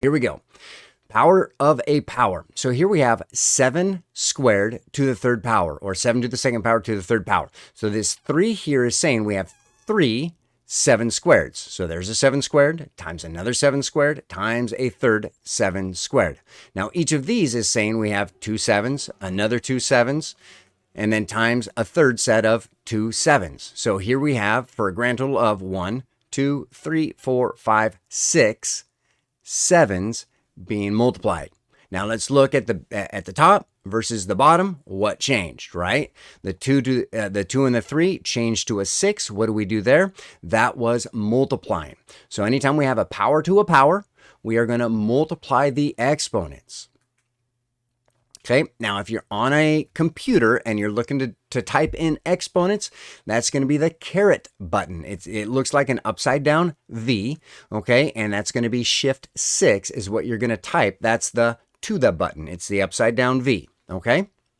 Here we go. Power of a power. So here we have 7 squared to the third power, or 7 to the second power to the third power. So this 3 here is saying we have 3 7 squareds. So there's a 7 squared times another 7 squared times a third 7 squared. Now each of these is saying we have 2 7s, another 2 7s, and then times a third set of 2 7s. So here we have, for a grand total of 1, 2, 3, 4, 5, 6 7s being multiplied. Now let's look at the top versus the bottom. What changed, right? The 2 and the 3 changed to a 6. What do we do there? That was multiplying. So anytime we have a power to a power, we are going to multiply the exponents. Okay, now if you're on a computer and you're looking to type in exponents, that's going to be the caret button. It looks like an upside down V, okay, and that's going to be Shift 6 is what you're going to type. That's the to the button. It's the upside down V, okay?